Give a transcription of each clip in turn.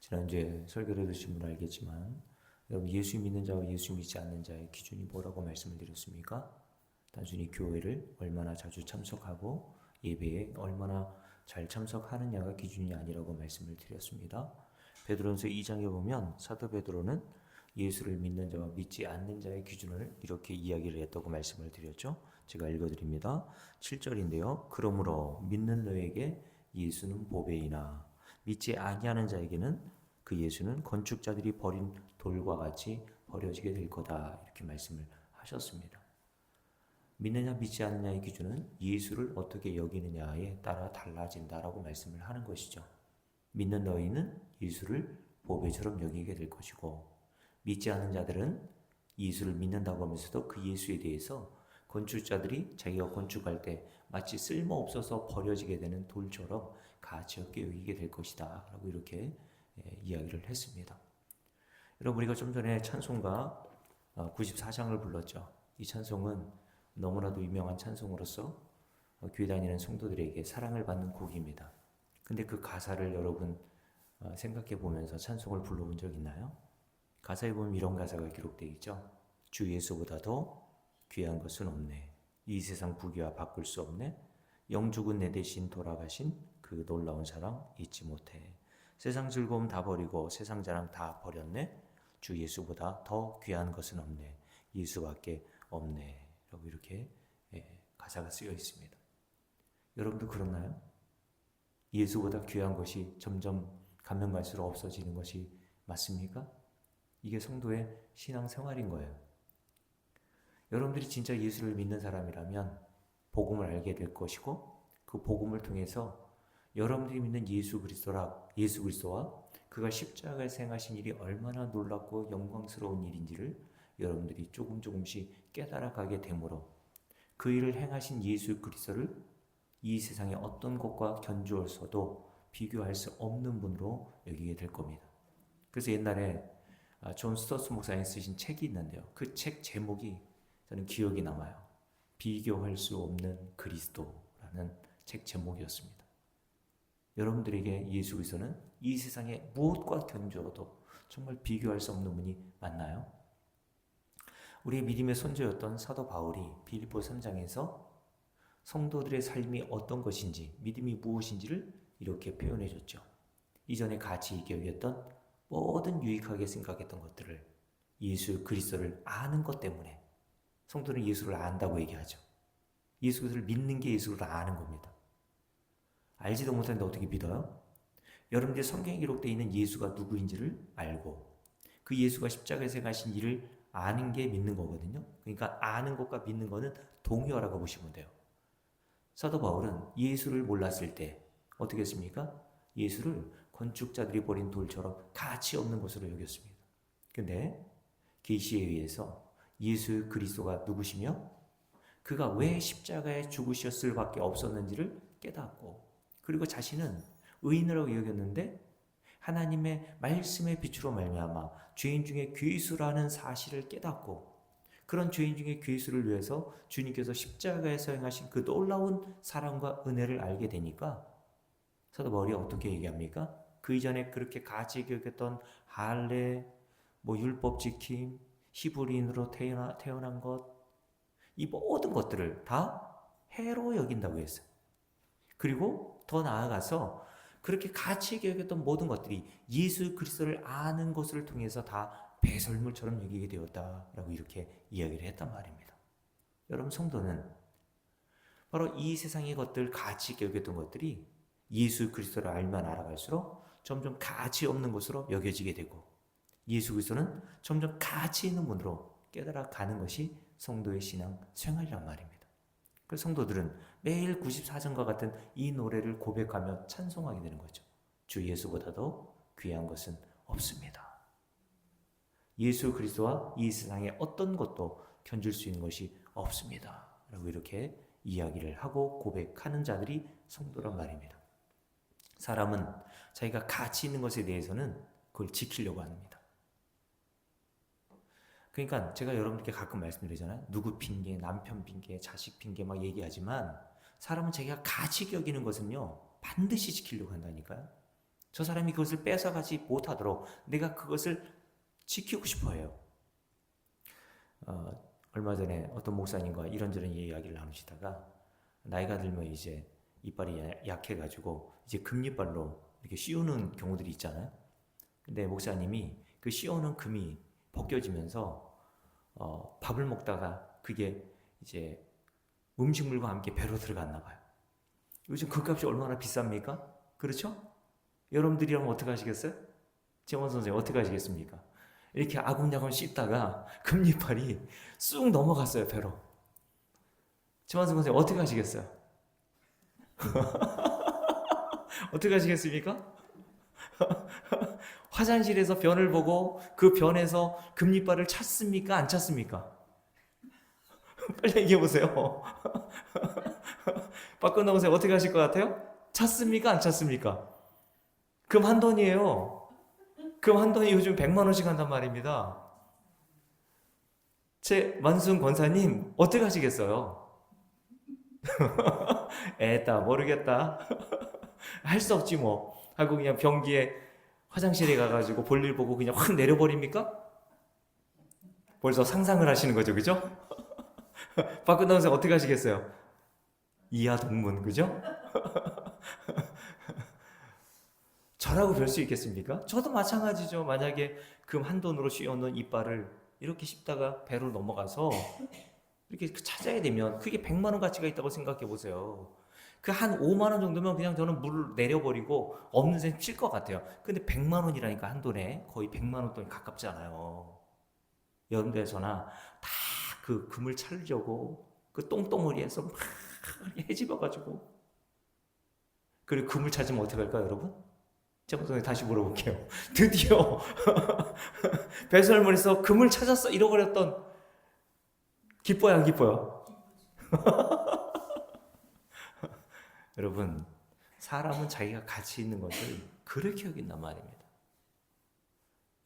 지난주에 설교를 들으신 분 알겠지만 여러분 예수 믿는 자와 예수 믿지 않는 자의 기준이 뭐라고 말씀을 드렸습니까? 단순히 교회를 얼마나 자주 참석하고 예배에 얼마나 잘 참석하느냐가 기준이 아니라고 말씀을 드렸습니다. 베드로전서 2장에 보면 사도 베드로는 예수를 믿는 자와 믿지 않는 자의 기준을 이렇게 이야기를 했다고 말씀을 드렸죠. 제가 읽어드립니다. 7절인데요. 그러므로 믿는 너에게 예수는 보배이나 믿지 아니하는 자에게는 그 예수는 건축자들이 버린 돌과 같이 버려지게 될 거다. 이렇게 말씀을 하셨습니다. 믿느냐 믿지 않느냐의 기준은 예수를 어떻게 여기느냐에 따라 달라진다라고 말씀을 하는 것이죠. 믿는 너희는 예수를 보배처럼 여기게 될 것이고 믿지 않는 자들은 예수를 믿는다고 하면서도 그 예수에 대해서 건축자들이 자기가 건축할 때 마치 쓸모없어서 버려지게 되는 돌처럼 가치 없게 여기게 될 것이다 라고 이렇게 이야기를 했습니다. 여러분 우리가 좀 전에 찬송가 94장을 불렀죠. 이 찬송은 너무나도 유명한 찬송으로서 교회 다니는 성도들에게 사랑을 받는 곡입니다. 근데 그 가사를 여러분 생각해 보면서 찬송을 불러본 적 있나요? 가사에 보면 이런 가사가 기록되어 있죠. 주 예수보다도 귀한 것은 없네. 이 세상 부귀와 바꿀 수 없네. 영죽은 내 대신 돌아가신 그 놀라운 사랑 잊지 못해. 세상 즐거움 다 버리고 세상 자랑 다 버렸네. 주 예수보다 더 귀한 것은 없네. 예수밖에 없네. 라고 이렇게 가사가 쓰여 있습니다. 여러분도 그렇나요? 예수보다 귀한 것이 점점 가면 갈수록 없어지는 것이 맞습니까? 이게 성도의 신앙생활인 거예요. 여러분들이 진짜 예수를 믿는 사람이라면 복음을 알게 될 것이고 그 복음을 통해서 여러분들이 믿는 예수 그리스도와 그가 십자가에서 행하신 일이 얼마나 놀랍고 영광스러운 일인지를 여러분들이 조금씩 깨달아가게 되므로 그 일을 행하신 예수 그리스도를 이 세상의 어떤 것과 견주어서도 비교할 수 없는 분으로 여기게 될 겁니다. 그래서 옛날에 존 스토스 목사님이 쓰신 책이 있는데요. 그 책 제목이 저는 기억이 남아요. 비교할 수 없는 그리스도라는 책 제목이었습니다. 여러분들에게 예수 그리스도는 이 세상의 무엇과 견주어도 정말 비교할 수 없는 분이 맞나요? 우리의 믿음의 선조였던 사도 바울이 빌립보 3장에서 성도들의 삶이 어떤 것인지, 믿음이 무엇인지를 이렇게 표현해 줬죠. 이전에 가치 있게 여겼던 모든 유익하게 생각했던 것들을 예수 그리스도를 아는 것 때문에 성도는 예수를 안다고 얘기하죠. 예수 그리스도를 믿는 게 예수를 아는 겁니다. 알지도 못하는데 어떻게 믿어요? 여러분들이 성경에 기록되어 있는 예수가 누구인지를 알고 그 예수가 십자가에서 행하신 일을 아는 게 믿는 거거든요. 그러니까 아는 것과 믿는 거는 동요라고 보시면 돼요. 사도 바울은 예수를 몰랐을 때 어떻게 했습니까? 예수를 건축자들이 버린 돌처럼 가치 없는 것으로 여겼습니다. 근데 계시에 의해서 예수 그리스도가 누구시며 그가 왜 십자가에 죽으셨을 밖에 없었는지를 깨닫고 그리고 자신은 의인이라고 여겼는데 하나님의 말씀의 빛으로 말미암아 죄인 중에 괴수라는 사실을 깨닫고 그런 죄인 중에 괴수를 위해서 주님께서 십자가에서 행하신 그 놀라운 사랑과 은혜를 알게 되니까 사도 바울이 어떻게 얘기합니까? 그 이전에 그렇게 가치 있게 여겼던 할례, 율법 지킴, 히브리인으로 태어난 것, 이 모든 것들을 다 해로 여긴다고 했어요. 그리고 더 나아가서 그렇게 가치 있게 여겼던 모든 것들이 예수 그리스도를 아는 것을 통해서 다 배설물처럼 여기게 되었다라고 이렇게 이야기를 했단 말입니다. 여러분 성도는 바로 이 세상의 것들, 가치 있게 여겼던 것들이 예수 그리스도를 알면 알아갈수록 점점 가치 없는 것으로 여겨지게 되고 예수 그리스도는 점점 가치 있는 분으로 깨달아가는 것이 성도의 신앙 생활이란 말입니다. 그래서 성도들은 매일 94장과 같은 이 노래를 고백하며 찬송하게 되는 거죠. 주 예수보다도 귀한 것은 없습니다. 예수 그리스도와 이 세상의 어떤 것도 견줄 수 있는 것이 없습니다. 라고 이렇게 이야기를 하고 고백하는 자들이 성도란 말입니다. 사람은 자기가 가치 있는 것에 대해서는 그걸 지키려고 합니다. 그러니까 제가 여러분께 가끔 말씀드리잖아요. 누구 핑계, 남편 핑계, 자식 핑계 막 얘기하지만 사람은 자기가 가치 여기는 것은요 반드시 지키려고 한다니까요. 저 사람이 그것을 뺏어가지 못하도록 내가 그것을 지키고 싶어 해요. 얼마 전에 어떤 목사님과 이런저런 이야기를 나누시다가 나이가 들면 이제 이빨이 약해가지고 이제 금이빨로 이렇게 씌우는 경우들이 있잖아요. 근데 목사님이 그 씌우는 금이 벗겨지면서 밥을 먹다가 그게 이제 음식물과 함께 배로 들어갔나 봐요. 요즘 그 값이 얼마나 비쌉니까? 그렇죠? 여러분들이라면 어떻게 하시겠어요? 재원 선생님 어떻게 하시겠습니까? 이렇게 아궁야궁 씹다가 금이빨이 쑥 넘어갔어요, 배로. 재원 선생님 어떻게 하시겠어요? 어떻게 하시겠습니까? 화장실에서 변을 보고 그 변에서 금리빨을 찾습니까? 안 찾습니까? 빨리 얘기해 보세요. 박근혜 선생 어떻게 하실 것 같아요? 찾습니까? 안 찾습니까? 금 한 돈이에요. 금 한 돈이 요즘 100만 원씩 한단 말입니다. 제 만순 권사님 어떻게 하시겠어요? 에따 모르겠다. 할 수 없지 뭐 하고 그냥 변기에 화장실에 가가지고 볼일 보고 그냥 확 내려버립니까? 벌써 상상을 하시는 거죠, 그죠? 박근혜 선생 어떻게 하시겠어요? 이하 동문, 그죠? 저라고 별 수 있겠습니까? 저도 마찬가지죠. 만약에 금 한 돈으로 씌워놓은 이빨을 이렇게 씹다가 배로 넘어가서 이렇게 찾아야 되면 그게 100만 원 가치가 있다고 생각해 보세요. 그 한 5만 원 정도면 그냥 저는 물을 내려버리고 없는 셈 칠 것 같아요. 근데 100만 원이라니까 한 돈에 거의 100만 원 돈이 가깝잖아요. 연대에서나 다 그 금을 찾으려고 그 똥덩어리에서 막 헤집어가지고 그리고 금을 찾으면 어떻게 할까요, 여러분? 제가 다시 물어볼게요. 드디어 배설물에서 금을 찾았어 잃어버렸던 기뻐요, 안 기뻐요? 여러분, 사람은 자기가 가치 있는 것을 그렇게 여긴단 말입니다.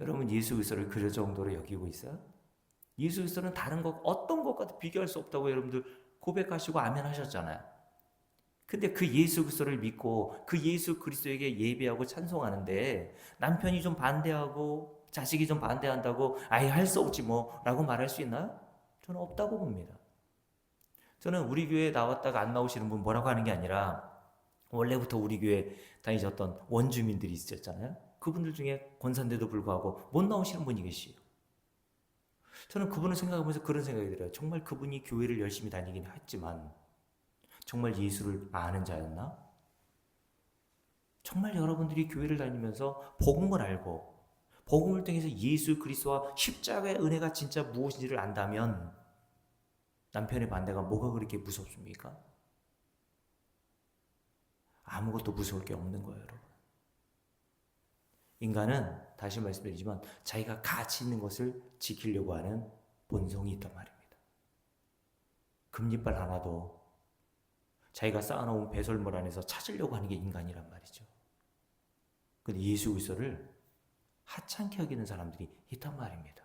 여러분, 예수 그리스도를 그 정도로 여기고 있어요? 예수 그리스도는 다른 것 어떤 것과도 비교할 수 없다고 여러분들 고백하시고 아멘 하셨잖아요. 근데 그 예수 그리스도를 믿고 그 예수 그리스도에게 예배하고 찬송하는데 남편이 좀 반대하고 자식이 좀 반대한다고 아예 할 수 없지 뭐 라고 말할 수 있나요? 저는 없다고 봅니다. 저는 우리 교회에 나왔다가 안 나오시는 분 뭐라고 하는 게 아니라 원래부터 우리 교회 다니셨던 원주민들이 있었잖아요. 그분들 중에 권사인데도 불구하고 못 나오시는 분이 계시요. 저는 그분을 생각하면서 그런 생각이 들어요. 정말 그분이 교회를 열심히 다니긴 했지만 정말 예수를 아는 자였나? 정말 여러분들이 교회를 다니면서 복음을 알고 복음을 통해서 예수 그리스도와 십자가의 은혜가 진짜 무엇인지를 안다면 남편의 반대가 뭐가 그렇게 무섭습니까? 아무것도 무서울 게 없는 거예요, 여러분. 인간은 다시 말씀드리지만 자기가 가치 있는 것을 지키려고 하는 본성이 있단 말입니다. 금리빨 하나도 자기가 쌓아놓은 배설물 안에서 찾으려고 하는 게 인간이란 말이죠. 근데 예수 그리스도를 하찮게 여기는 사람들이 있단 말입니다.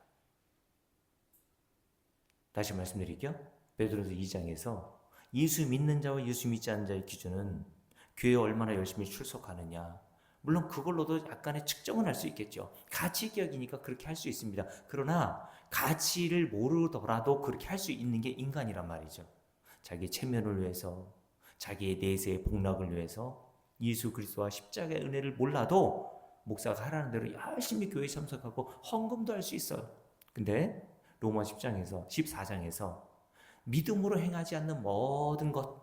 다시 말씀드릴게요. 베드로서 2장에서 예수 믿는 자와 예수 믿지 않는 자의 기준은 교회에 얼마나 열심히 출석하느냐. 물론 그걸로도 약간의 측정은 할 수 있겠죠. 가치 있게 여기니까 그렇게 할 수 있습니다. 그러나 가치를 모르더라도 그렇게 할 수 있는 게 인간이란 말이죠. 자기의 체면을 위해서, 자기의 내세의 복락을 위해서 예수 그리스도와 십자가의 은혜를 몰라도 목사가 하라는 대로 열심히 교회에 참석하고 헌금도 할 수 있어요. 근데 로마 14장에서 믿음으로 행하지 않는 모든 것,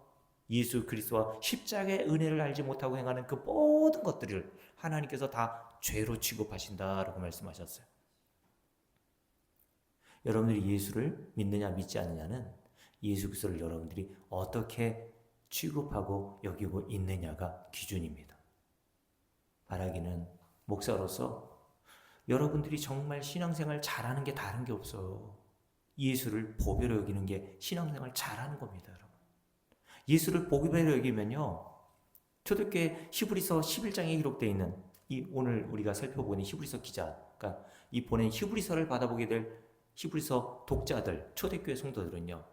예수 그리스도와 십자가의 은혜를 알지 못하고 행하는 그 모든 것들을 하나님께서 다 죄로 취급하신다라고 말씀하셨어요. 여러분들이 예수를 믿느냐 믿지 않느냐는 예수 그리스도를 여러분들이 어떻게 취급하고 여기고 있느냐가 기준입니다. 바라기는 목사로서 여러분들이 정말 신앙생활 잘하는 게 다른 게 없어요. 예수를 보배로 여기는 게 신앙생활 잘하는 겁니다, 여러분. 예수를 보배로 여기면요, 초대교회 히브리서 11장에 기록되어 있는 이 오늘 우리가 살펴보는 히브리서 기자가 이 보낸 히브리서를 받아보게 될 히브리서 독자들, 초대교회 성도들은요,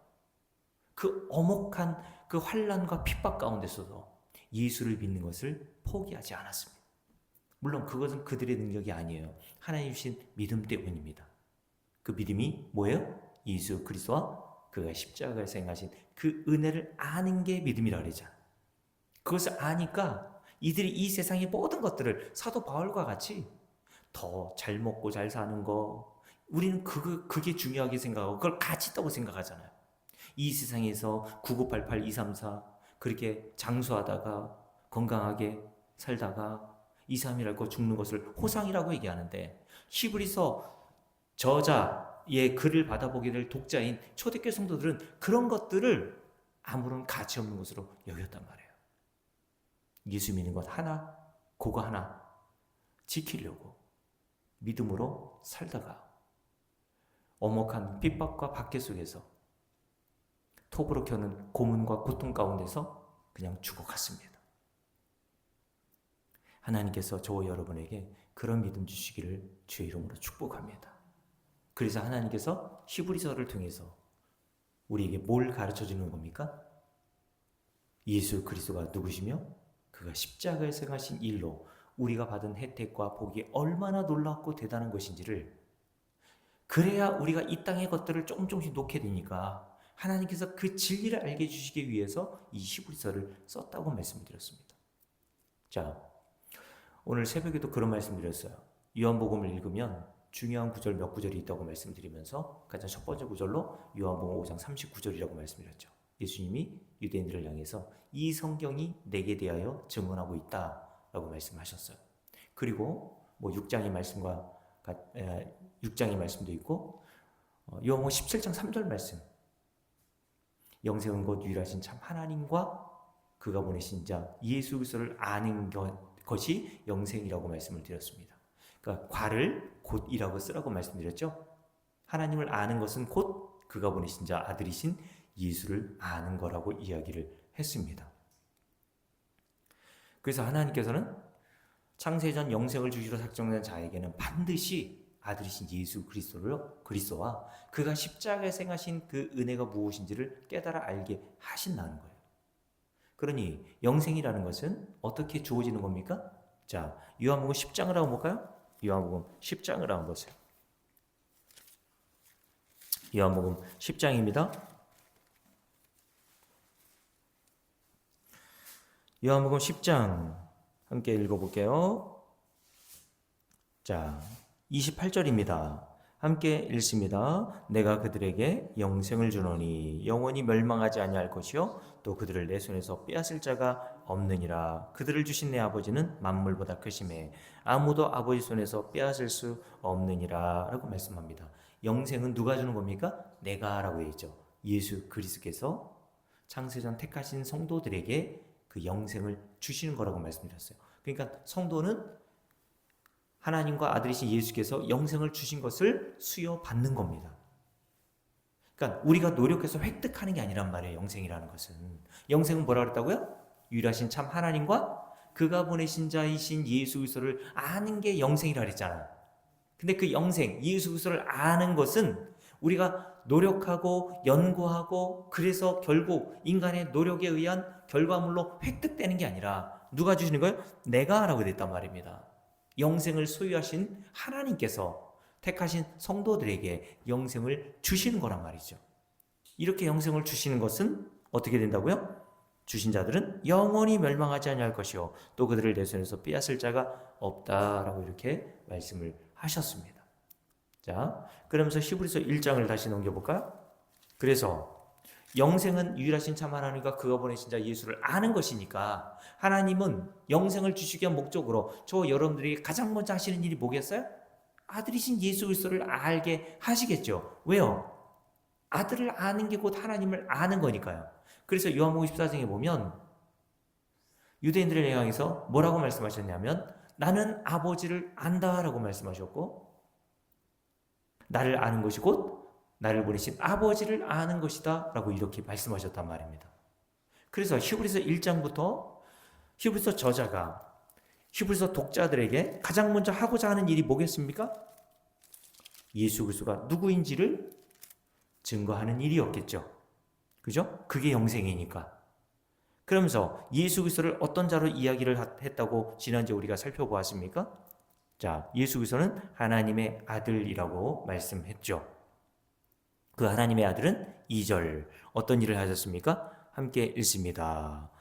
그 엄혹한 그 환난과 핍박 가운데서도 예수를 믿는 것을 포기하지 않았습니다. 물론 그것은 그들의 능력이 아니에요. 하나님 주신 믿음 때문입니다. 그 믿음이 뭐예요? 예수 그리스도와 그가 십자가에 생하신 그 은혜를 아는 게 믿음이라 그러잖아. 그것을 아니까 이들이 이 세상의 모든 것들을 사도 바울과 같이 더 잘 먹고 잘 사는 거, 우리는 그게 중요하게 생각하고 그걸 가치 있다고 생각하잖아요. 이 세상에서 9988, 234 그렇게 장수하다가 건강하게 살다가 2, 3이라고 죽는 것을 호상이라고 얘기하는데, 히브리서 저자의 글을 받아보게 될 독자인 초대교회 성도들은 그런 것들을 아무런 가치 없는 것으로 여겼단 말이에요. 예수 믿는 것 하나, 그거 하나 지키려고 믿음으로 살다가 엄혹한 핍박과 박해 속에서 톱으로 켜는 고문과 고통 가운데서 그냥 죽어갔습니다. 하나님께서 저와 여러분에게 그런 믿음 주시기를 주의 이름으로 축복합니다. 그래서 하나님께서 히브리서를 통해서 우리에게 뭘 가르쳐 주는 겁니까? 예수 그리스도가 누구시며 그가 십자가에 생하신 일로 우리가 받은 혜택과 복이 얼마나 놀랍고 대단한 것인지를, 그래야 우리가 이 땅의 것들을 조금씩 놓게 되니까 하나님께서 그 진리를 알게 해주시기 위해서 이 히브리서를 썼다고 말씀드렸습니다. 자, 오늘 새벽에도 그런 말씀드렸어요. 요한복음을 읽으면 중요한 구절 몇 구절이 있다고 말씀드리면서 가장 첫 번째 구절로 요한복음 5장 39절이라고 말씀드렸죠. 예수님이 유대인들을 향해서 이 성경이 내게 대하여 증언하고 있다라고 말씀하셨어요. 그리고 뭐 6장의 말씀도 있고 요한복음 17장 3절 말씀, 영생은 곧 유일하신 참 하나님과 그가 보내신 자 예수 그리스도를 아는 것이 영생이라고 말씀을 드렸습니다. 그러니까 과를 곧이라고 쓰라고 말씀드렸죠. 하나님을 아는 것은 곧 그가 보내신 자 아들이신 예수를 아는 거라고 이야기를 했습니다. 그래서 하나님께서는 창세전 영생을 주시러 작정된 자에게는 반드시 아들이신 예수 그리스도와 그가 십자가에 생하신 그 은혜가 무엇인지를 깨달아 알게 하신다는 거예요. 그러니 영생이라는 것은 어떻게 주어지는 겁니까? 자, 요한복음 10장을 한번 볼까요? 요한복음 10장을 한번 보세요. 요한복음 10장입니다. 요한복음 10장 함께 읽어볼게요. 자, 28절입니다. 함께 읽습니다. 내가 그들에게 영생을 주노니 영원히 멸망하지 아니할 것이요 또 그들을 내 손에서 빼앗을 자가 없느니라. 그들을 주신 내 아버지는 만물보다 크심에 아무도 아버지 손에서 빼앗을 수 없느니라 라고 말씀합니다. 영생은 누가 주는 겁니까? 내가 라고 했죠. 예수 그리스도께서 창세전 택하신 성도들에게 그 영생을 주시는 거라고 말씀드렸어요. 그러니까 성도는 하나님과 아들이신 예수께서 영생을 주신 것을 수여받는 겁니다. 그러니까 우리가 노력해서 획득하는 게 아니란 말이에요. 영생이라는 것은. 영생은 뭐라 그랬다고요? 유일하신 참 하나님과 그가 보내신 자이신 예수 그리스도를 아는 게 영생이라 그랬잖아요. 근데 그 영생, 예수 그리스도를 아는 것은 우리가 노력하고 연구하고 그래서 결국 인간의 노력에 의한 결과물로 획득되는 게 아니라 누가 주시는 거예요? 내가 하라고 됐단 말입니다. 영생을 소유하신 하나님께서 택하신 성도들에게 영생을 주시는 거란 말이죠. 이렇게 영생을 주시는 것은 어떻게 된다고요? 주신 자들은 영원히 멸망하지 아니할 것이요 또 그들을 내 손에서 빼앗을 자가 없다라고 이렇게 말씀을 하셨습니다. 자, 그러면서 히브리서 1장을 다시 넘겨볼까요? 그래서 영생은 유일하신 참 하나님과 그가 보내신 자 예수를 아는 것이니까 하나님은 영생을 주시기 위한 목적으로 저 여러분들에게 가장 먼저 하시는 일이 뭐겠어요? 아들이신 예수 그리스도를 알게 하시겠죠. 왜요? 아들을 아는 게 곧 하나님을 아는 거니까요. 그래서 요한복음 14장에 보면 유대인들을 향해서 뭐라고 말씀하셨냐면 나는 아버지를 안다라고 말씀하셨고 나를 아는 것이 곧 나를 보내신 아버지를 아는 것이다 라고 이렇게 말씀하셨단 말입니다. 그래서 히브리서 1장부터 히브리서 저자가 히브리서 독자들에게 가장 먼저 하고자 하는 일이 뭐겠습니까? 예수 그리스도가 누구인지를 증거하는 일이었겠죠. 그죠? 그게 영생이니까. 그러면서 예수 그리스도를 어떤 자로 이야기를 했다고 지난주에 우리가 살펴보았습니까? 자, 예수 그리스도는 하나님의 아들이라고 말씀했죠. 그 하나님의 아들은 2절 어떤 일을 하셨습니까? 함께 읽습니다.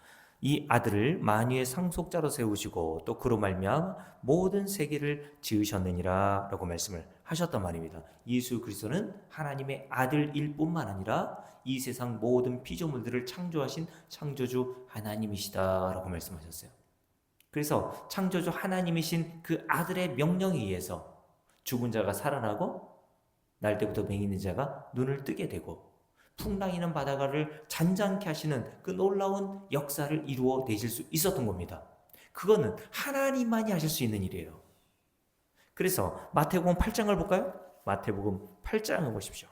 이 아들을 만유의 상속자로 세우시고 또 그로 말미암아 모든 세계를 지으셨느니라 라고 말씀을 하셨단 말입니다. 예수 그리스도는 하나님의 아들일 뿐만 아니라 이 세상 모든 피조물들을 창조하신 창조주 하나님이시다 라고 말씀하셨어요. 그래서 창조주 하나님이신 그 아들의 명령에 의해서 죽은 자가 살아나고 날 때부터 맹 있는 자가 눈을 뜨게 되고 풍랑이는 바다가를 잔잔케 하시는 그 놀라운 역사를 이루어 내실 수 있었던 겁니다. 그거는 하나님만이 하실 수 있는 일이에요. 그래서 마태복음 8장을 볼까요? 마태복음 8장을 보십시오.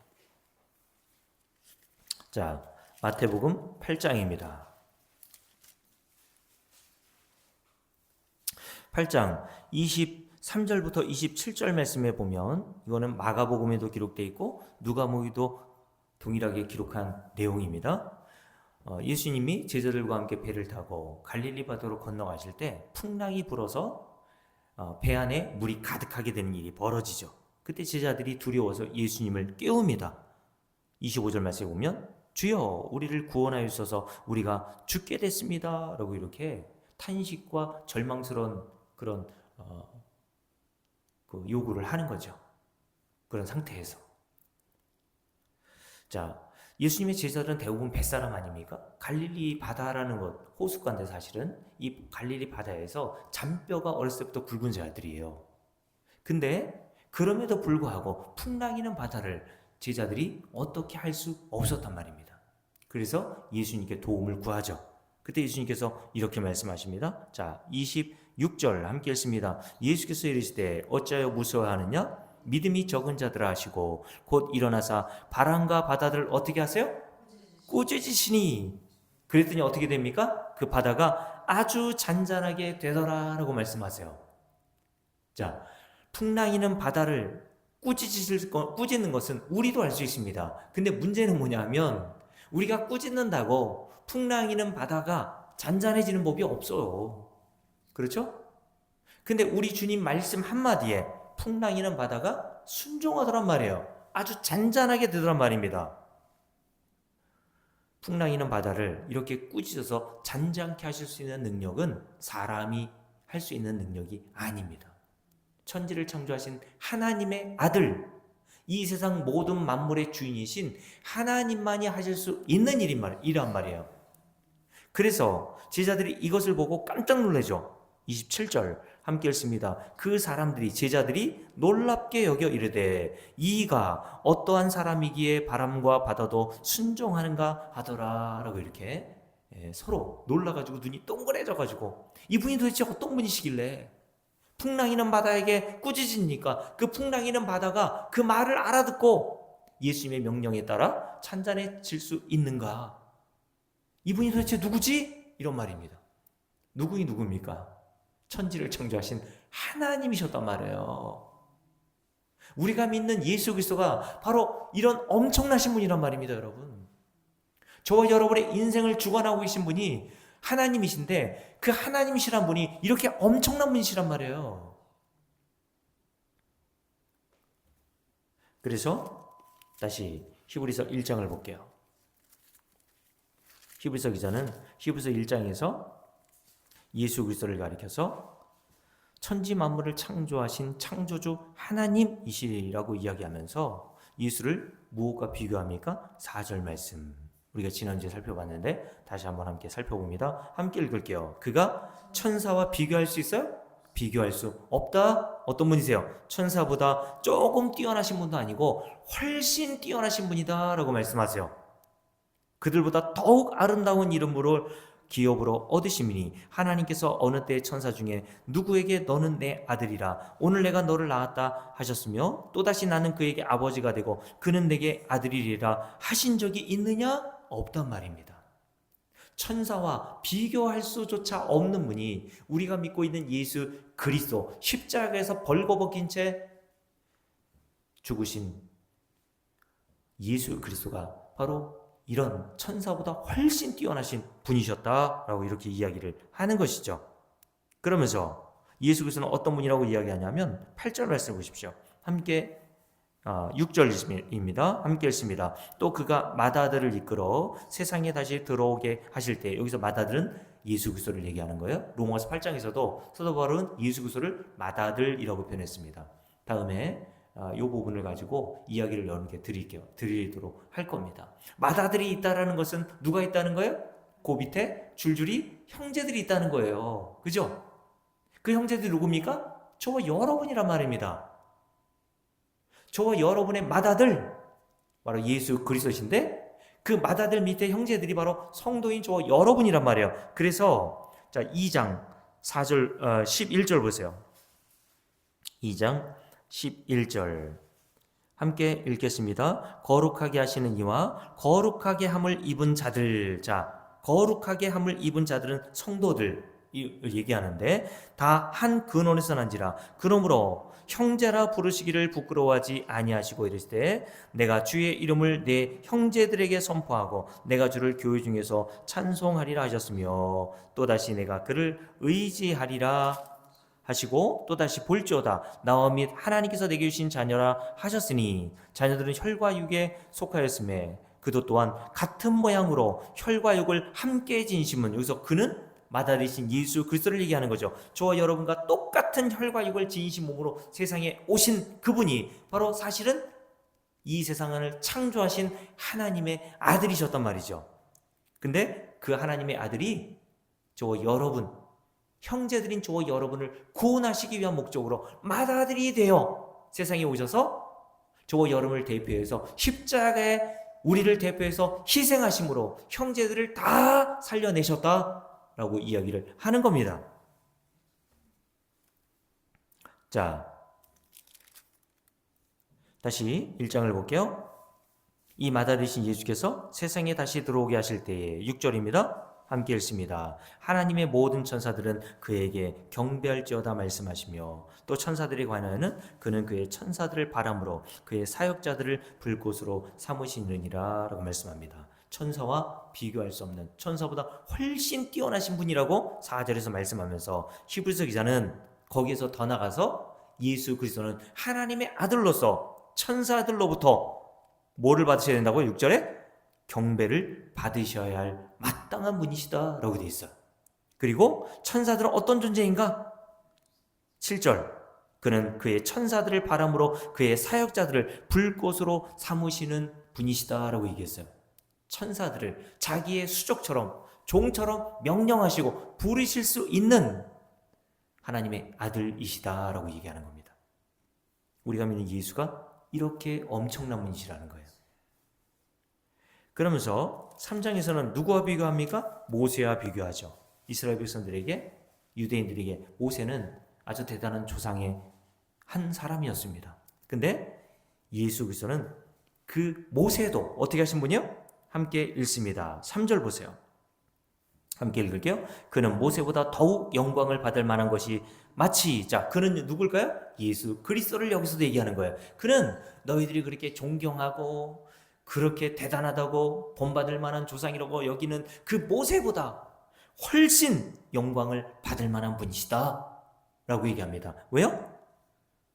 자, 마태복음 8장입니다. 8장 23절부터 27절 말씀에 보면 이거는 마가복음에도 기록되어 있고 누가복음에도 동일하게 기록한 내용입니다. 예수님이 제자들과 함께 배를 타고 갈릴리 바다로 건너가실 때 풍랑이 불어서 배 안에 물이 가득하게 되는 일이 벌어지죠. 그때 제자들이 두려워서 예수님을 깨웁니다. 25절 말씀에 보면 주여 우리를 구원하여 주셔서 우리가 죽게 됐습니다 라고 이렇게 탄식과 절망스러운 그런 그 요구를 하는 거죠. 그런 상태에서. 자, 예수님의 제자들은 대부분 뱃사람 아닙니까? 갈릴리 바다라는 것, 호숫가인데 사실은 이 갈릴리 바다에서 잔뼈가 어렸을 때부터 굵은 자들이에요. 근데 그럼에도 불구하고 풍랑이는 바다를 제자들이 어떻게 할 수 없었단 말입니다. 그래서 예수님께 도움을 구하죠. 그때 예수님께서 이렇게 말씀하십니다. 자, 26절 함께 읽습니다. 예수께서 이르시되 어찌하여 무서워하느냐? 믿음이 적은 자들아 하시고 곧 일어나사 바람과 바다들을 어떻게 하세요? 꾸짖으시니. 그랬더니 어떻게 됩니까? 그 바다가 아주 잔잔하게 되더라 라고 말씀하세요. 자, 풍랑이는 바다를 꾸짖는 것은 우리도 할 수 있습니다. 근데 문제는 뭐냐면 우리가 꾸짖는다고 풍랑이는 바다가 잔잔해지는 법이 없어요. 그렇죠? 근데 우리 주님 말씀 한마디에 풍랑이는 바다가 순종하더란 말이에요. 아주 잔잔하게 되더란 말입니다. 풍랑이는 바다를 이렇게 꾸짖어서 잔잔케 하실 수 있는 능력은 사람이 할 수 있는 능력이 아닙니다. 천지를 창조하신 하나님의 아들, 이 세상 모든 만물의 주인이신 하나님만이 하실 수 있는 일이란 말이에요. 그래서 제자들이 이것을 보고 깜짝 놀라죠. 27절 함께 읽습니다. 그 사람들이 제자들이 놀랍게 여겨 이르되 이가 어떠한 사람이기에 바람과 바다도 순종하는가 하더라 라고 이렇게 서로 놀라가지고 눈이 동그래져가지고 이분이 도대체 어떤 분이시길래 풍랑이는 바다에게 꾸짖으니까 그 풍랑이는 바다가 그 말을 알아듣고 예수님의 명령에 따라 찬잔해질 수 있는가? 이분이 도대체 누구지? 이런 말입니다. 누굽니까? 천지를 창조하신 하나님이셨단 말이에요. 우리가 믿는 예수 그리스도가 바로 이런 엄청나신 분이란 말입니다, 여러분. 저와 여러분의 인생을 주관하고 계신 분이 하나님이신데 그 하나님이시란 분이 이렇게 엄청난 분이시란 말이에요. 그래서 다시 히브리서 1장을 볼게요. 히브리서 기자는 히브리서 1장에서 예수 그리스도를 가리켜서 천지 만물을 창조하신 창조주 하나님이시라고 이야기하면서 예수를 무엇과 비교합니까? 4절 말씀. 우리가 지난주에 살펴봤는데 다시 한번 함께 살펴봅니다. 함께 읽을게요. 그가 천사와 비교할 수 있어요? 비교할 수 없다. 어떤 분이세요? 천사보다 조금 뛰어나신 분도 아니고 훨씬 뛰어나신 분이다 라고 말씀하세요. 그들보다 더욱 아름다운 이름으로 기업으로 얻으심이니 하나님께서 어느 때의 천사 중에 누구에게 너는 내 아들이라 오늘 내가 너를 낳았다 하셨으며 또다시 나는 그에게 아버지가 되고 그는 내게 아들이리라 하신 적이 있느냐? 없단 말입니다. 천사와 비교할 수조차 없는 분이 우리가 믿고 있는 예수 그리스도 십자가에서 벌거벗긴 채 죽으신 예수 그리스도가 바로 이런 천사보다 훨씬 뛰어나신 분이셨다라고 이렇게 이야기를 하는 것이죠. 그러면서 예수 그리스도는 어떤 분이라고 이야기하냐면 8절 말씀 보십시오. 함께 6절입니다. 함께 읽습니다. 또 그가 마다들을 이끌어 세상에 다시 들어오게 하실 때, 여기서 마다들은 예수 그리스도를 얘기하는 거예요. 로마서 8장에서도 사도 바울은 예수 그리스도를 마다들이라고 표현했습니다. 다음에 이 부분을 가지고 이야기를 여러분께 드리도록 할 겁니다. 마다들이 있다라는 것은 누가 있다는 거예요? 그 밑에 줄줄이 형제들이 있다는 거예요. 그죠? 그 형제들이 누굽니까? 저와 여러분이란 말입니다. 저와 여러분의 마다들, 바로 예수 그리스도신데 그 마다들 밑에 형제들이 바로 성도인 저와 여러분이란 말이에요. 그래서 자 2장 4절 11절 보세요. 2장 11절 함께 읽겠습니다. 거룩하게 하시는 이와 거룩하게 함을 입은 자들. 자, 거룩하게 함을 입은 자들은 성도들 얘기하는데 다 한 근원에서 난지라. 그러므로 형제라 부르시기를 부끄러워하지 아니하시고 이르실 때 내가 주의 이름을 내 형제들에게 선포하고 내가 주를 교회 중에서 찬송하리라 하셨으며 또다시 내가 그를 의지하리라 하시고 또다시 볼지어다 나와 및 하나님께서 내게 주신 자녀라 하셨으니 자녀들은 혈과 육에 속하였음에 그도 또한 같은 모양으로 혈과 육을 함께 지니심은, 여기서 그는 마다리신 예수 그리스도를 얘기하는 거죠. 저와 여러분과 똑같은 혈과 육을 지니신 몸으로 세상에 오신 그분이 바로 사실은 이 세상을 창조하신 하나님의 아들이셨단 말이죠. 근데 그 하나님의 아들이 저와 여러분, 형제들인 저와 여러분을 구원하시기 위한 목적으로 마다들이 되어 세상에 오셔서 저와 여러분을 대표해서 십자가에 우리를 대표해서 희생하심으로 형제들을 다 살려내셨다라고 이야기를 하는 겁니다. 자, 다시 1장을 볼게요. 이 마다리신 예수께서 세상에 다시 들어오게 하실 때에 6절입니다. 함께 읽습니다. 하나님의 모든 천사들은 그에게 경배할지어다 말씀하시며 또 천사들에 관하여는 그는 그의 천사들을 바람으로 그의 사역자들을 불꽃으로 삼으시느니라 라고 말씀합니다. 천사와 비교할 수 없는, 천사보다 훨씬 뛰어나신 분이라고 4절에서 말씀하면서 히브리서 기자는 거기에서 더 나가서 예수 그리스도는 하나님의 아들로서 천사들로부터 뭐를 받으셔야 된다고요? 6절에 경배를 받으셔야 할 마땅한 분이시다 라고 되어 있어요. 그리고 천사들은 어떤 존재인가? 7절 그는 그의 천사들을 바람으로 그의 사역자들을 불꽃으로 삼으시는 분이시다 라고 얘기했어요. 천사들을 자기의 수족처럼 종처럼 명령하시고 부르실 수 있는 하나님의 아들이시다 라고 얘기하는 겁니다. 우리가 믿는 예수가 이렇게 엄청난 분이시라는 거예요. 그러면서 3장에서는 누구와 비교합니까? 모세와 비교하죠. 이스라엘 백성들에게, 유대인들에게 모세는 아주 대단한 조상의 한 사람이었습니다. 근데 예수 그리스도는 그 모세도 어떻게 하신 분이요? 함께 읽습니다. 3절 보세요. 함께 읽을게요. 그는 모세보다 더욱 영광을 받을 만한 것이 마치, 자, 그는 누굴까요? 예수 그리스도를 여기서도 얘기하는 거예요. 그는 너희들이 그렇게 존경하고 그렇게 대단하다고 본받을 만한 조상이라고 여기는 그 모세보다 훨씬 영광을 받을 만한 분이시다 라고 얘기합니다. 왜요?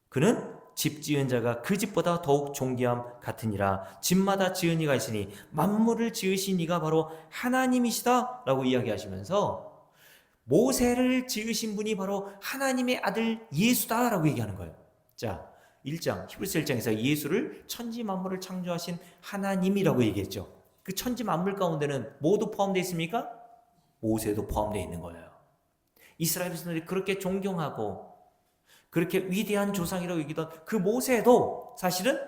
그는 집 지은 자가 그 집보다 더욱 존귀함 같으니라. 집마다 지은 이가 있으니 만물을 지으신 이가 바로 하나님이시다 라고 이야기하시면서 모세를 지으신 분이 바로 하나님의 아들 예수다 라고 얘기하는 거예요. 자, 1장, 히브리서 1장에서 예수를 천지 만물을 창조하신 하나님이라고 얘기했죠. 그 천지 만물 가운데는 모두 포함되어 있습니까? 모세도 포함되어 있는 거예요. 이스라엘 백성들이 그렇게 존경하고 그렇게 위대한 조상이라고 얘기던 그 모세도 사실은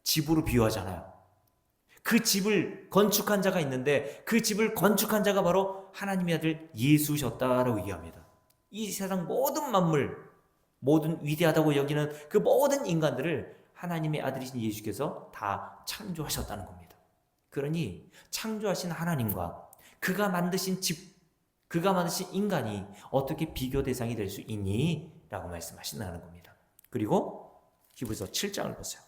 집으로 비유하잖아요. 그 집을 건축한 자가 있는데 그 집을 건축한 자가 바로 하나님의 아들 예수셨다라고 얘기합니다. 이 세상 모든 만물, 모든 위대하다고 여기는 그 모든 인간들을 하나님의 아들이신 예수께서 다 창조하셨다는 겁니다. 그러니 창조하신 하나님과 그가 만드신 집, 그가 만드신 인간이 어떻게 비교 대상이 될 수 있니? 라고 말씀하신다는 겁니다. 그리고 히브리서 7장을 보세요.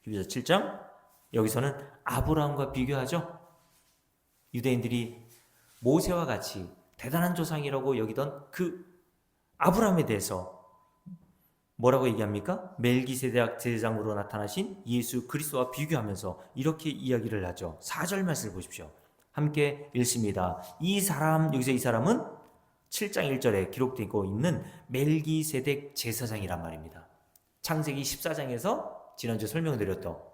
히브리서 7장 여기서는 아브라함과 비교하죠. 유대인들이 모세와 같이 대단한 조상이라고 여기던 그 아브라함에 대해서 뭐라고 얘기합니까? 멜기세덱 제사장으로 나타나신 예수 그리스도와 비교하면서 이렇게 이야기를 하죠. 4절 말씀을 보십시오. 함께 읽습니다. 이 사람, 여기서 이 사람은 7장 1절에 기록되고 있는 멜기세덱 제사장이란 말입니다. 창세기 14장에서 지난주에 설명드렸죠.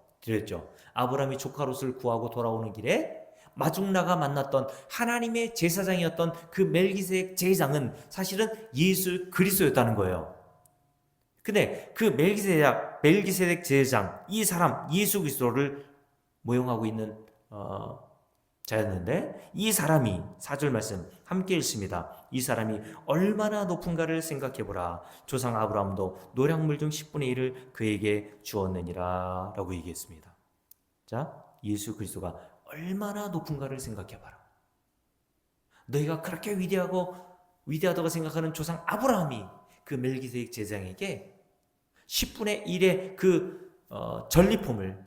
아브라함이 조카 롯을 구하고 돌아오는 길에 마중나가 만났던 하나님의 제사장이었던 그 멜기세덱 제사장은 사실은 예수 그리스도였다는 거예요. 근데 그 멜기세덱 제사장, 이 사람 예수 그리스도를 모형하고 있는 자였는데, 이 사람이 4절 말씀 함께 읽습니다. 이 사람이 얼마나 높은가를 생각해보라. 조상 아브라함도 노량물 중 10분의 1을 그에게 주었느니라 라고 얘기했습니다. 자, 예수 그리스도가 얼마나 높은가를 생각해봐라. 너희가 그렇게 위대하다고 생각하는 조상 아브라함이 그 멜기세덱 제사장에게 10분의 1의 그 전리품을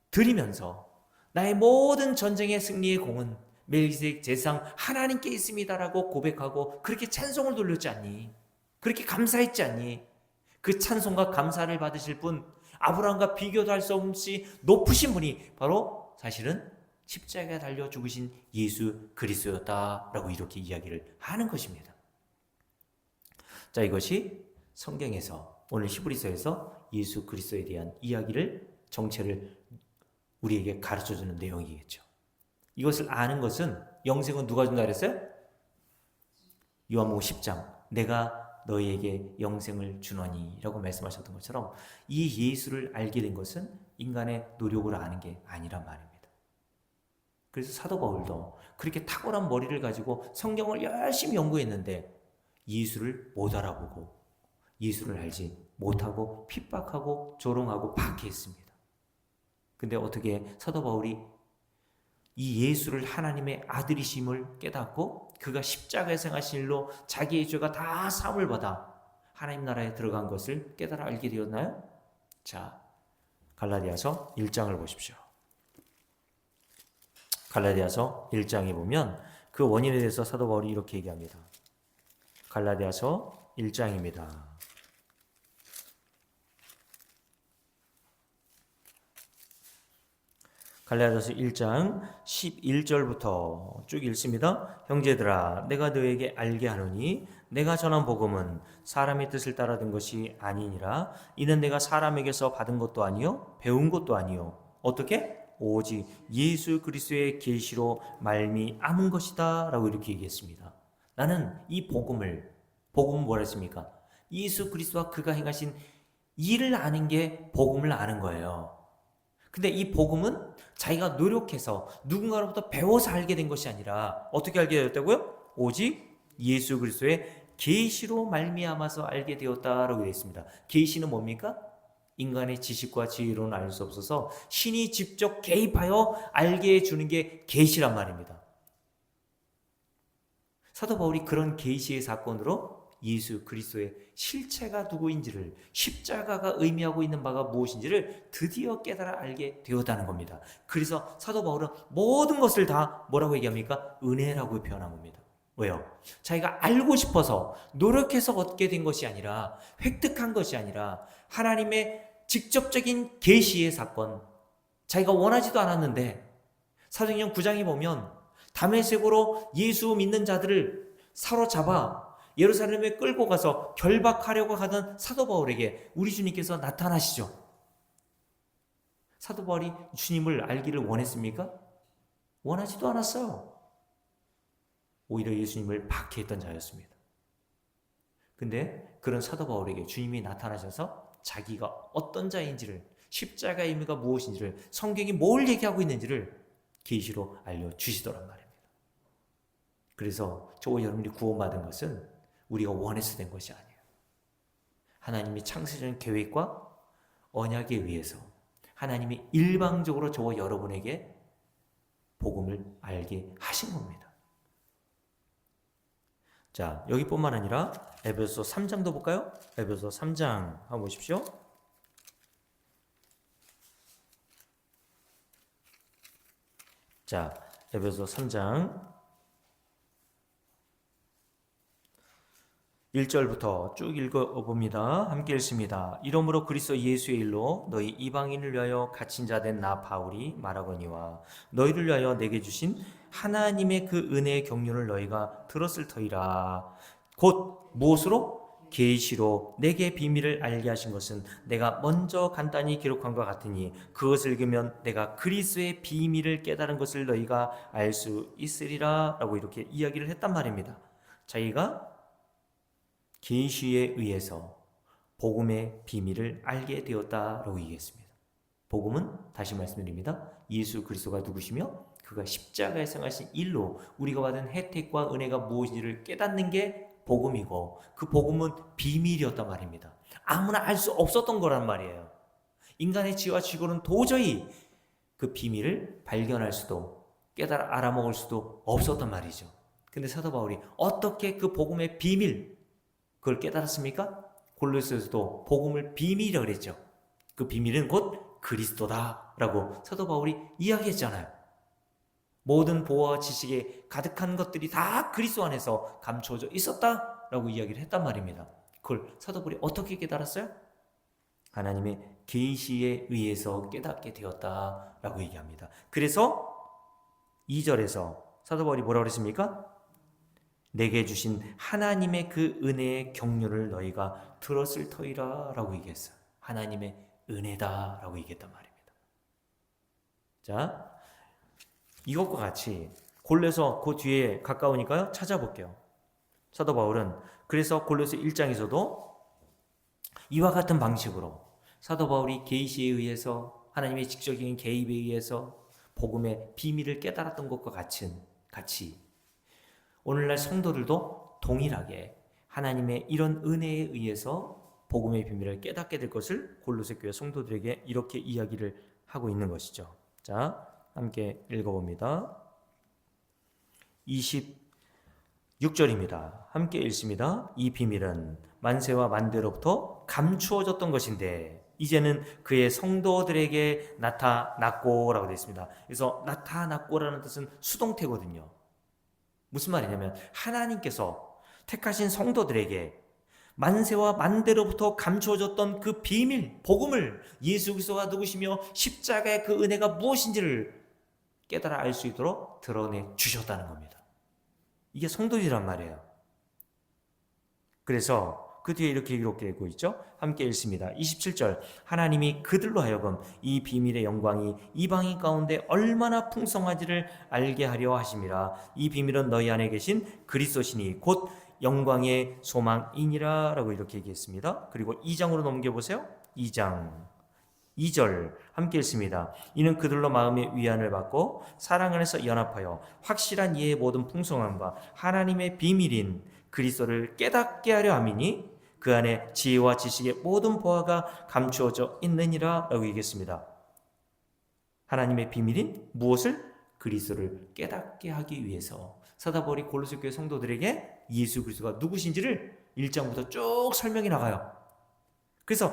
드리면서 나의 모든 전쟁의 승리의 공은 멜기세덱 제사장 하나님께 있습니다라고 고백하고 그렇게 찬송을 돌렸지 않니? 그렇게 감사했지 않니? 그 찬송과 감사를 받으실 분, 아브라함과 비교도 할 수 없이 높으신 분이 바로 사실은 십자가에 달려 죽으신 예수 그리스도였다라고 이렇게 이야기를 하는 것입니다. 자, 이것이 성경에서 오늘 히브리서에서 예수 그리스도에 대한 이야기를, 정체를 우리에게 가르쳐주는 내용이겠죠. 이것을 아는 것은, 영생은 누가 준다 그랬어요? 요한복음 10장 내가 너희에게 영생을 주노니 라고 말씀하셨던 것처럼 이 예수를 알게 된 것은 인간의 노력으로 아는 게 아니란 말입니다. 그래서 사도 바울도 그렇게 탁월한 머리를 가지고 성경을 열심히 연구했는데 예수를 못 알아보고 예수를 알지 못하고 핍박하고 조롱하고 박해했습니다. 근데 어떻게 사도 바울이 이 예수를 하나님의 아들이심을 깨닫고 그가 십자가에 행하신 일로 자기의 죄가 다 사함을 받아 하나님 나라에 들어간 것을 깨달아 알게 되었나요? 자, 갈라디아서 1장을 보십시오. 갈라디아서 1장에 보면 그 원인에 대해서 사도 바울이 이렇게 얘기합니다. 갈라디아서 1장입니다. 갈라디아서 1장 11절부터 쭉 읽습니다. 형제들아, 내가 너에게 알게 하노니 내가 전한 복음은 사람의 뜻을 따라 든 것이 아니니라. 이는 내가 사람에게서 받은 것도 아니요 배운 것도 아니요 어떻게? 오직 예수 그리스도의 계시로 말미암은 것이다 라고 이렇게 얘기했습니다. 나는 이 복음은 뭐라 했습니까? 예수 그리스도와 그가 행하신 일을 아는 게 복음을 아는 거예요. 근데 이 복음은 자기가 노력해서 누군가로부터 배워서 알게 된 것이 아니라 어떻게 알게 되었다고요? 오직 예수 그리스도의 계시로 말미암아서 알게 되었다라고 되어 있습니다. 계시는 뭡니까? 인간의 지식과 지혜로는 알 수 없어서 신이 직접 개입하여 알게 해주는 게 계시란 말입니다. 사도 바울이 그런 계시의 사건으로 예수 그리스도의 실체가 누구인지를, 십자가가 의미하고 있는 바가 무엇인지를 드디어 깨달아 알게 되었다는 겁니다. 그래서 사도 바울은 모든 것을 다 뭐라고 얘기합니까? 은혜라고 표현한 겁니다. 왜요? 자기가 알고 싶어서 노력해서 얻게 된 것이 아니라, 획득한 것이 아니라 하나님의 직접적인 계시의 사건, 자기가 원하지도 않았는데 사도행전 9장에 보면 다메섹으로 예수 믿는 자들을 사로잡아 예루살렘에 끌고 가서 결박하려고 하던 사도 바울에게 우리 주님께서 나타나시죠. 사도 바울이 주님을 알기를 원했습니까? 원하지도 않았어요. 오히려 예수님을 박해했던 자였습니다. 근데 그런 사도 바울에게 주님이 나타나셔서 자기가 어떤 자인지를, 십자가의 의미가 무엇인지를, 성경이 뭘 얘기하고 있는지를 계시로 알려주시더란 말입니다. 그래서 저와 여러분이 구원받은 것은 우리가 원해서 된 것이 아니에요. 하나님이 창세전 계획과 언약에 의해서 하나님이 일방적으로 저와 여러분에게 복음을 알게 하신 겁니다. 자, 여기뿐만 아니라 에베소 3장도 볼까요? 에베소 3장 한번 보십시오. 자, 에베소 3장 1절부터 쭉 읽어봅니다. 함께 읽습니다. 이러므로 그리스도 예수의 일로 너희 이방인을 위하여 갇힌 자 된 나 바울이 말하거니와 너희를 위하여 내게 주신 하나님의 그 은혜의 경륜을 너희가 들었을 터이라. 곧 무엇으로? 계시로 내게 비밀을 알게 하신 것은 내가 먼저 간단히 기록한 것 같으니 그것을 읽으면 내가 그리스도의 비밀을 깨달은 것을 너희가 알 수 있으리라 라고 이렇게 이야기를 했단 말입니다. 자기가 계시에 의해서 복음의 비밀을 알게 되었다라고 얘기했습니다. 복음은 다시 말씀드립니다. 예수 그리스도가 누구시며 그가 십자가에 생하신 일로 우리가 받은 혜택과 은혜가 무엇인지를 깨닫는 게 복음이고 그 복음은 비밀이었단 말입니다. 아무나 알 수 없었던 거란 말이에요. 인간의 지혜와 지고는 도저히 그 비밀을 발견할 수도 깨달아 알아먹을 수도 없었단 말이죠. 근데 사도 바울이 어떻게 그 복음의 비밀 그걸 깨달았습니까? 골로새서도 복음을 비밀이라고 그랬죠. 그 비밀은 곧 그리스도다라고 사도 바울이 이야기했잖아요. 모든 보화와 지식에 가득한 것들이 다 그리스도 안에서 감추어져 있었다라고 이야기를 했단 말입니다. 그걸 사도 바울이 어떻게 깨달았어요? 하나님의 계시에 의해서 깨닫게 되었다라고 얘기합니다. 그래서 2절에서 사도 바울이 뭐라고 그랬습니까? 내게 주신 하나님의 그 은혜의 경륜을 너희가 들었을 터이라 라고 얘기했어요. 하나님의 은혜다 라고 얘기했단 말입니다. 자, 이것과 같이 골로새 그 뒤에 가까우니까요 찾아볼게요. 사도 바울은 그래서 골로새 1장에서도 이와 같은 방식으로 사도 바울이 계시에 의해서 하나님의 직접적인 개입에 의해서 복음의 비밀을 깨달았던 것과 같이 오늘날 성도들도 동일하게 하나님의 이런 은혜에 의해서 복음의 비밀을 깨닫게 될 것을 골로새 교회 성도들에게 이렇게 이야기를 하고 있는 것이죠. 자, 함께 읽어봅니다. 26절입니다. 함께 읽습니다. 이 비밀은 만세와 만대로부터 감추어졌던 것인데 이제는 그의 성도들에게 나타났고라고 되어 있습니다. 그래서 나타났고라는 뜻은 수동태거든요. 무슨 말이냐면 하나님께서 택하신 성도들에게 만세와 만대로부터 감추어졌던 그 비밀, 복음을 예수 그리스도가 누구시며 십자가의 그 은혜가 무엇인지를 깨달아 알 수 있도록 드러내 주셨다는 겁니다. 이게 성도들이란 말이에요. 그래서 그 뒤에 이렇게 기록되고 있죠. 함께 읽습니다. 27절 하나님이 그들로 하여금 이 비밀의 영광이 이방인 가운데 얼마나 풍성한지를 알게 하려 하심이라. 이 비밀은 너희 안에 계신 그리스도시니 곧 영광의 소망이니라 라고 이렇게 얘기했습니다. 그리고 2장으로 넘겨보세요. 2장 2절 함께 읽습니다. 이는 그들로 마음의 위안을 받고 사랑 안에서 연합하여 확실한 이해의 모든 풍성함과 하나님의 비밀인 그리스도를 깨닫게 하려 함이니 그 안에 지혜와 지식의 모든 보화가 감추어져 있느니라 라고 얘기했습니다. 하나님의 비밀인 무엇을? 그리스도를 깨닫게 하기 위해서 사도 바울이 골로새 교회 성도들에게 예수 그리스도가 누구신지를 1장부터 쭉 설명이 나가요. 그래서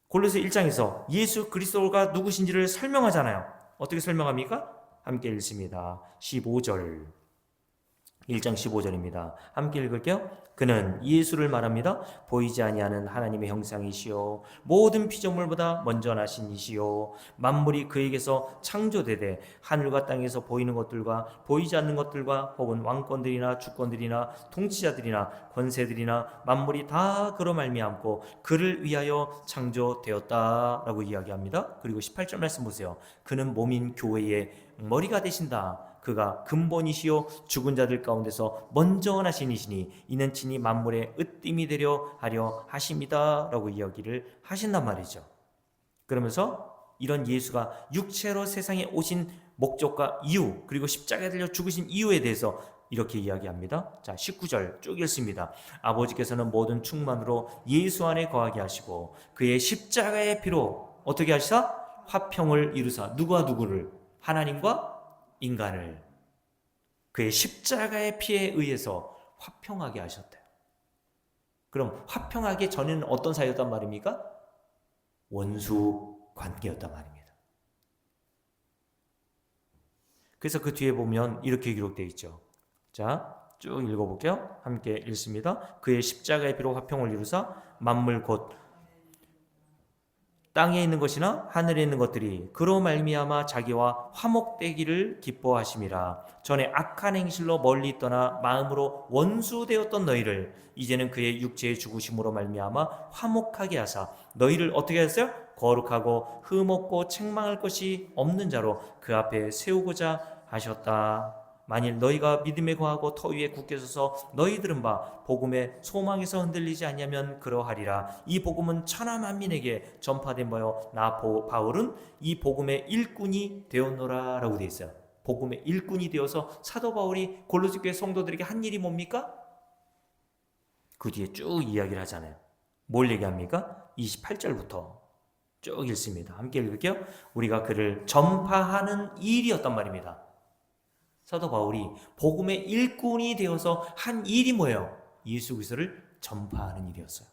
골로새 1장에서 예수 그리스도가 누구신지를 설명하잖아요. 어떻게 설명합니까? 함께 읽습니다. 15절 1장 15절입니다. 함께 읽을게요. 그는 예수를 말합니다. 보이지 아니하는 하나님의 형상이시요 모든 피조물보다 먼저 나신 이시요 만물이 그에게서 창조되되 하늘과 땅에서 보이는 것들과 보이지 않는 것들과 혹은 왕권들이나 주권들이나 통치자들이나 권세들이나 만물이 다 그로 말미암고 그를 위하여 창조되었다라고 이야기합니다. 그리고 18절 말씀 보세요. 그는 몸인 교회의 머리가 되신다. 그가 근본이시요 죽은 자들 가운데서 먼저 나신 이시니 이는 친히 만물의 으뜸이 되려 하려 하십니다 라고 이야기를 하신단 말이죠. 그러면서 이런 예수가 육체로 세상에 오신 목적과 이유 그리고 십자가에 달려 죽으신 이유에 대해서 이렇게 이야기합니다. 자, 19절 쭉 읽습니다. 아버지께서는 모든 충만으로 예수 안에 거하게 하시고 그의 십자가의 피로 어떻게 하시사? 화평을 이루사. 누가 누구를? 하나님과 인간을 그의 십자가의 피에 의해서 화평하게 하셨대요. 그럼 화평하기 전에는 어떤 사이였단 말입니까? 원수 관계였단 말입니다. 그래서 그 뒤에 보면 이렇게 기록되어 있죠. 자, 쭉 읽어볼게요. 함께 읽습니다. 그의 십자가의 피로 화평을 이루사 만물 곧 땅에 있는 것이나 하늘에 있는 것들이 그로 말미암아 자기와 화목되기를 기뻐하심이라. 전에 악한 행실로 멀리 떠나 마음으로 원수되었던 너희를 이제는 그의 육체의 죽으심으로 말미암아 화목하게 하사 너희를 어떻게 하셨어요? 거룩하고 흠없고 책망할 것이 없는 자로 그 앞에 세우고자 하셨다. 만일 너희가 믿음에 거하고 터 위에 굳게 서서 너희 들은 바 복음의 소망에서 흔들리지 아니하면 그러하리라. 이 복음은 천하 만민에게 전파된 바요 나 바울은 이 복음의 일꾼이 되었노라 라고 되어 있어요. 복음의 일꾼이 되어서 사도 바울이 골로새 교회 성도들에게 한 일이 뭡니까? 그 뒤에 쭉 이야기를 하잖아요. 뭘 얘기합니까? 28절부터 쭉 읽습니다. 함께 읽을게요. 우리가 그를 전파하는 일이었단 말입니다. 사도 바울이 복음의 일꾼이 되어서 한 일이 뭐예요? 예수 그리스도를 전파하는 일이었어요.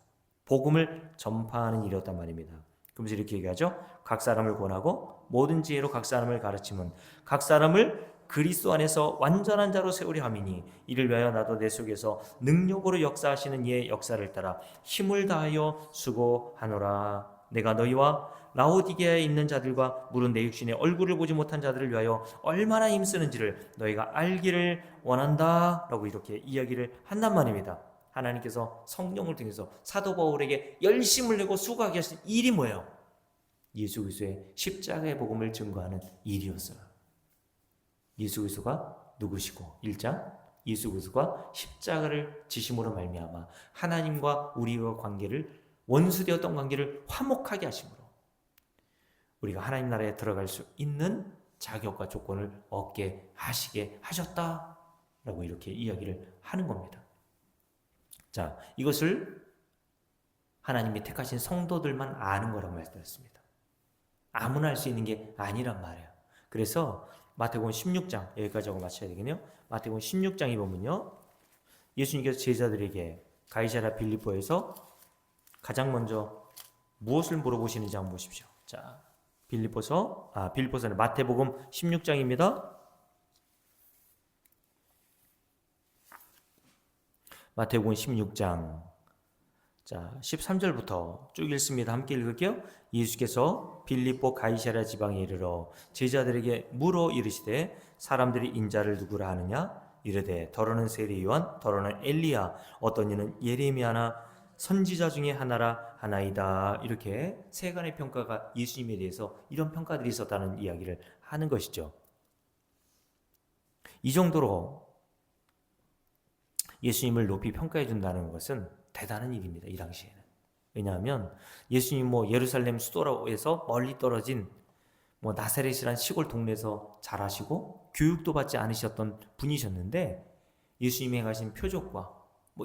복음을 전파하는 일이었단 말입니다. 그러면서 이렇게 얘기하죠. 각 사람을 권하고 모든 지혜로 각 사람을 가르치면 각 사람을 그리스도 안에서 완전한 자로 세우려 함이니 이를 위하여 나도 내 속에서 능력으로 역사하시는 이의 역사를 따라 힘을 다하여 수고하노라. 내가 너희와 라오디게아에 있는 자들과 물은 내 육신의 얼굴을 보지 못한 자들을 위하여 얼마나 힘쓰는지를 너희가 알기를 원한다 라고 이렇게 이야기를 한단 말입니다. 하나님께서 성령을 통해서 사도 바울에게 열심을 내고 수고하게 하신 일이 뭐예요? 예수 그리스도의 십자가의 복음을 증거하는 일이었어요. 예수 그리스도가 누구시고 1장 예수 그리스도가 십자가를 지심으로 말미암아 하나님과 우리와 관계를 원수되었던 관계를 화목하게 하심으로 우리가 하나님 나라에 들어갈 수 있는 자격과 조건을 얻게 하시게 하셨다라고 이렇게 이야기를 하는 겁니다. 자, 이것을 하나님이 택하신 성도들만 아는 거라고 말씀드렸습니다. 아무나 할 수 있는 게 아니란 말이에요. 그래서 마태복음 16장 여기까지 하고 마쳐야 되겠네요. 마태복음 16장에 보면요, 예수님께서 제자들에게 가이사랴 빌립보에서 가장 먼저 무엇을 물어보시는지 한번 보십시오. 자, 빌립보서는 마태복음 16장입니다. 마태복음 16장 자 13절부터 쭉 읽습니다. 함께 읽을게요. 예수께서 빌립보 가이사랴 지방에 이르러 제자들에게 물어 이르시되 사람들이 인자를 누구라 하느냐 이르되 더러는 세례 요한 더러는 엘리야 어떤 이는 예레미야나 선지자 중에 하나이다. 이렇게 세간의 평가가 예수님에 대해서 이런 평가들이 있었다는 이야기를 하는 것이죠. 이 정도로 예수님을 높이 평가해 준다는 것은 대단한 일입니다. 이 당시에는. 왜냐하면 예수님 예루살렘 수도라고 해서 멀리 떨어진 나사렛이란 시골 동네에서 자라시고 교육도 받지 않으셨던 분이셨는데 예수님이 행하신 표적과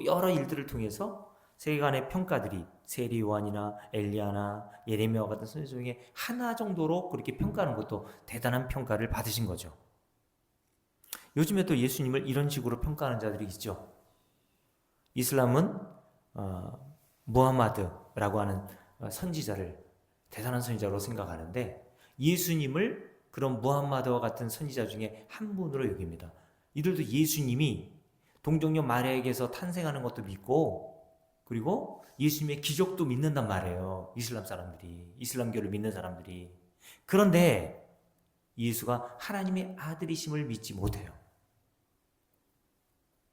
여러 일들을 통해서 세간의 평가들이 세례 요한이나 엘리야나 예레미야 같은 선지 중에 하나 정도로 그렇게 평가하는 것도 대단한 평가를 받으신 거죠. 요즘에 또 예수님을 이런 식으로 평가하는 자들이 있죠. 이슬람은 무함마드라고 하는 선지자를 대단한 선지자로 생각하는데 예수님을 그런 무함마드와 같은 선지자 중에 한 분으로 여깁니다. 이들도 예수님이 동정녀 마리아에게서 탄생하는 것도 믿고 그리고 예수님의 기적도 믿는단 말이에요. 이슬람교를 믿는 사람들이. 그런데 예수가 하나님의 아들이심을 믿지 못해요.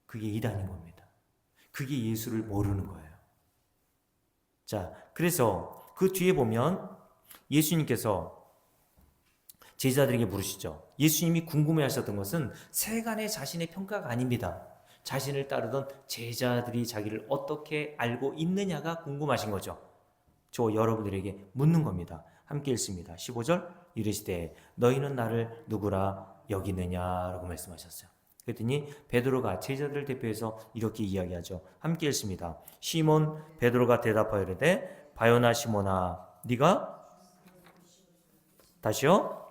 그게 이단인 겁니다. 그게 예수를 모르는 거예요. 자, 그래서 그 뒤에 보면 예수님께서 제자들에게 물으시죠. 예수님이 궁금해하셨던 것은 세간의 자신의 평가가 아닙니다. 자신을 따르던 제자들이 자기를 어떻게 알고 있느냐가 궁금하신 거죠. 저 여러분들에게 묻는 겁니다. 함께 읽습니다. 15절 이르시되 너희는 나를 누구라 여기느냐라고 말씀하셨어요. 그랬더니 베드로가 제자들을 대표해서 이렇게 이야기하죠. 함께 읽습니다. 시몬 베드로가 대답하여 이르되 바요나 시몬아 네가 다시요.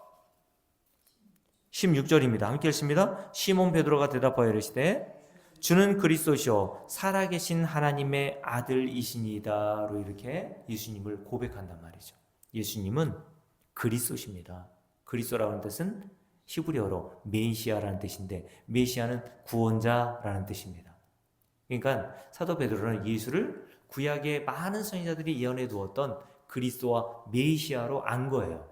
16절입니다. 함께 읽습니다. 시몬 베드로가 대답하여 이르시되 주는 그리스도시요 살아계신 하나님의 아들이시니다로 이렇게 예수님을 고백한단 말이죠. 예수님은 그리스도십니다. 그리스도라는 뜻은 히브리어로 메시아라는 뜻인데 메시아는 구원자라는 뜻입니다. 그러니까 사도 베드로는 예수를 구약의 많은 선지자들이 예언해 두었던 그리스도와 메시아로 안 거예요.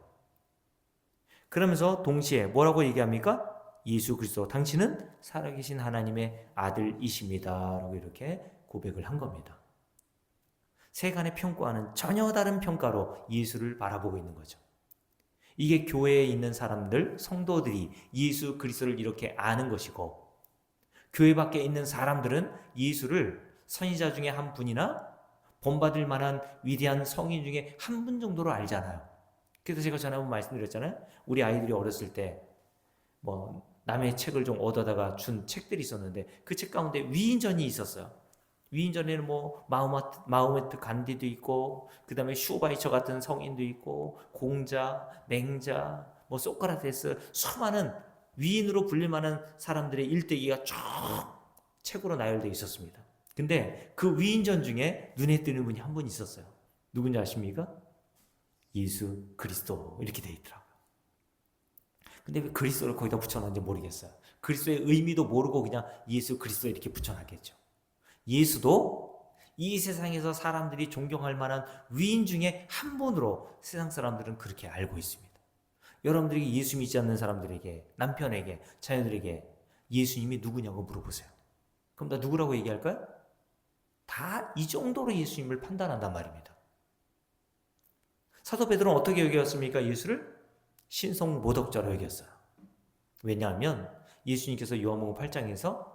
그러면서 동시에 뭐라고 얘기합니까? 예수 그리스도 당신은 살아계신 하나님의 아들이십니다 라고 이렇게 고백을 한 겁니다. 세간의 평가와는 전혀 다른 평가로 예수를 바라보고 있는 거죠. 이게 교회에 있는 사람들, 성도들이 예수 그리스도를 이렇게 아는 것이고, 교회 밖에 있는 사람들은 예수를 선지자 중에 한 분이나 본받을 만한 위대한 성인 중에 한 분 정도로 알잖아요. 그래서 제가 전에 한번 말씀드렸잖아요. 우리 아이들이 어렸을 때 남의 책을 좀 얻어다가 준 책들이 있었는데 그 책 가운데 위인전이 있었어요. 위인전에는 마호메트 간디도 있고, 그 다음에 슈바이처 같은 성인도 있고, 공자, 맹자, 소크라테스, 수많은 위인으로 불릴만한 사람들의 일대기가 쭉 책으로 나열되어 있었습니다. 근데 그 위인전 중에 눈에 띄는 분이 한 분 있었어요. 누군지 아십니까? 예수 그리스도 이렇게 되어 있더라고요. 근데 왜 그리스도를 거기다 붙여놨는지 모르겠어요. 그리스도의 의미도 모르고 그냥 예수 그리스도 이렇게 붙여놨겠죠. 예수도 이 세상에서 사람들이 존경할 만한 위인 중에 한 분으로 세상 사람들은 그렇게 알고 있습니다. 여러분들이 예수 믿지 않는 사람들에게, 남편에게, 자녀들에게 예수님이 누구냐고 물어보세요. 그럼 다 누구라고 얘기할까요? 다 이 정도로 예수님을 판단한단 말입니다. 사도 베드로는 어떻게 여겼습니까? 예수를 신성 모독자로 여겼어요. 왜냐하면 예수님께서 요한복음 8장에서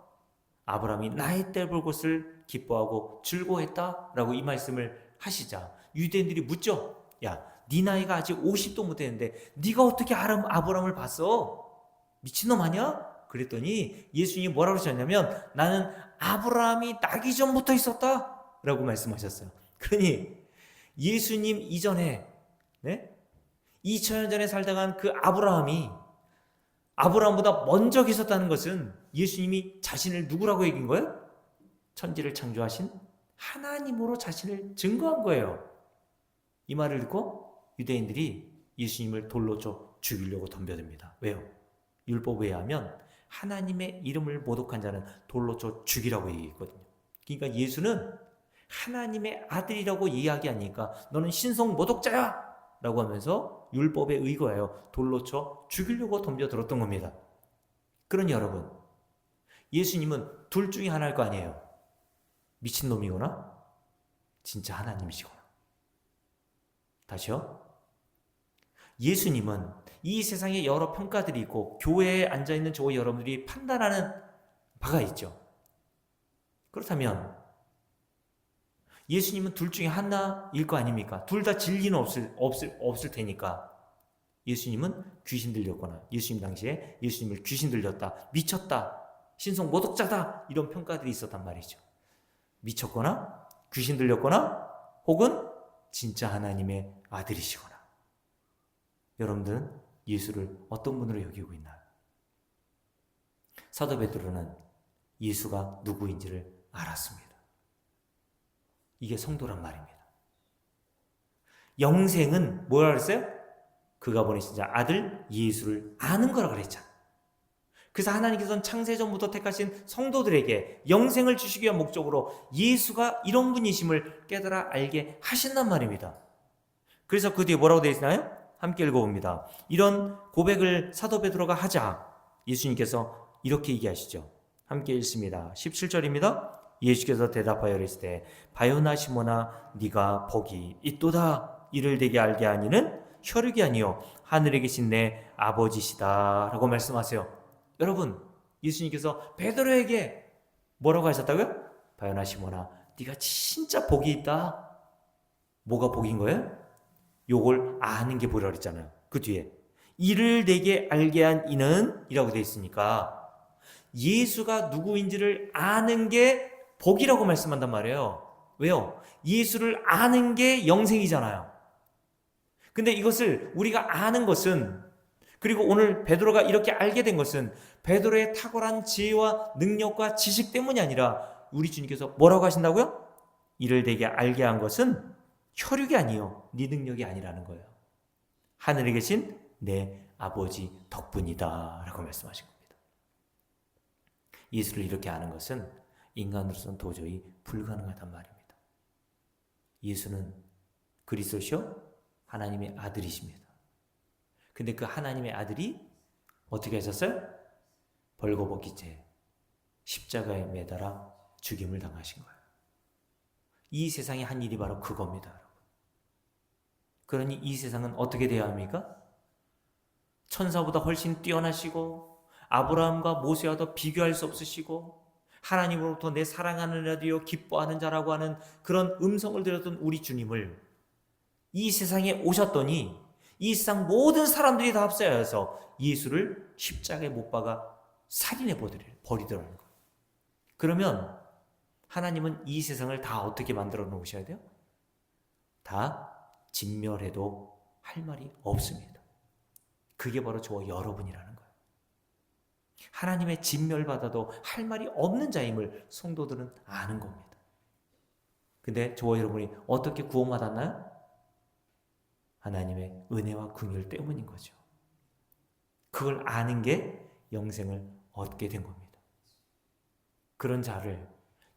아브라함이 나의 때 볼 것을 기뻐하고 즐거워했다라고 이 말씀을 하시자 유대인들이 묻죠. 야, 네 나이가 아직 50도 못 됐는데 네가 어떻게 아브라함을 봤어? 미친놈 아니야? 그랬더니 예수님이 뭐라고 하셨냐면 나는 아브라함이 나기 전부터 있었다 라고 말씀하셨어요. 그러니 예수님 이전에 2000년 전에 살다간 그 아브라함보다 먼저 계셨다는 것은 예수님이 자신을 누구라고 얘기한 거예요? 천지를 창조하신 하나님으로 자신을 증거한 거예요. 이 말을 듣고 유대인들이 예수님을 돌로 쳐 죽이려고 덤벼듭니다. 왜요? 율법에 의하면 하나님의 이름을 모독한 자는 돌로 쳐 죽이라고 얘기했거든요. 그러니까 예수는 하나님의 아들이라고 이야기하니까 너는 신성 모독자야! 라고 하면서 율법에 의거하여 돌로 쳐 죽이려고 덤벼들었던 겁니다. 그러니 여러분, 예수님은 둘 중에 하나일 거 아니에요. 미친놈이거나 진짜 하나님이시거나. 다시요. 예수님은 이 세상에 여러 평가들이 있고 교회에 앉아있는 저와 여러분들이 판단하는 바가 있죠. 그렇다면 예수님은 둘 중에 하나일 거 아닙니까? 둘 다 진리는 없을 테니까. 예수님은 귀신 들렸거나, 예수님 당시에 예수님을 귀신 들렸다, 미쳤다, 신성 모독자다, 이런 평가들이 있었단 말이죠. 미쳤거나, 귀신 들렸거나, 혹은 진짜 하나님의 아들이시거나. 여러분들은 예수를 어떤 분으로 여기고 있나요? 사도 베드로는 예수가 누구인지를 알았습니다. 이게 성도란 말입니다. 영생은 뭐라 그랬어요? 그가 보내신 자 아들 예수를 아는 거라 그랬잖아. 그래서 하나님께서는 창세전부터 택하신 성도들에게 영생을 주시기 위한 목적으로 예수가 이런 분이심을 깨달아 알게 하신단 말입니다. 그래서 그 뒤에 뭐라고 되어 있나요? 함께 읽어봅니다. 이런 고백을 사도 베드로가 하자 예수님께서 이렇게 얘기하시죠. 함께 읽습니다. 17절입니다. 예수께서 대답하여 이르시되 바요나 시몬아 네가 복이 있도다. 이를 내게 알게 하니는 혈육이 아니요 하늘에 계신 내 아버지시다 라고 말씀하세요. 여러분, 예수님께서 베드로에게 뭐라고 하셨다고요? 바요나 시몬아 네가 진짜 복이 있다. 뭐가 복인 거예요? 요걸 아는 게 복이라고 그랬잖아요. 그 뒤에 이를 내게 알게 한 이는 이라고 되어 있으니까 예수가 누구인지를 아는 게 복이라고 말씀한단 말이에요. 왜요? 예수를 아는 게 영생이잖아요. 근데 이것을 우리가 아는 것은, 그리고 오늘 베드로가 이렇게 알게 된 것은 베드로의 탁월한 지혜와 능력과 지식 때문이 아니라 우리 주님께서 뭐라고 하신다고요? 이를 내게 알게 한 것은 혈육이 아니요 네 능력이 아니라는 거예요. 하늘에 계신 내 아버지 덕분이다 라고 말씀하신 겁니다. 예수를 이렇게 아는 것은 인간으로서는 도저히 불가능하단 말입니다. 예수는 그리스도시요 하나님의 아들이십니다. 근데 그 하나님의 아들이 어떻게 하셨어요? 벌거벗기 채 십자가에 매달아 죽임을 당하신 거예요. 이 세상에 한 일이 바로 그겁니다, 여러분. 그러니 이 세상은 어떻게 돼야 합니까? 천사보다 훨씬 뛰어나시고 아브라함과 모세와도 비교할 수 없으시고 하나님으로부터 내 사랑하는 자들이여 기뻐하는 자라고 하는 그런 음성을 들었던 우리 주님을 이 세상에 오셨더니 이 세상 모든 사람들이 다 합세하여서 예수를 십자가에 못 박아 살인해 버리더라는 거예요. 그러면 하나님은 이 세상을 다 어떻게 만들어 놓으셔야 돼요? 다 진멸해도 할 말이 없습니다. 그게 바로 저와 여러분이라는 거예요. 하나님의 진멸받아도 할 말이 없는 자임을 성도들은 아는 겁니다. 근데 저와 여러분이 어떻게 구원받았나요? 하나님의 은혜와 긍휼 때문인 거죠. 그걸 아는 게 영생을 얻게 된 겁니다. 그런 자를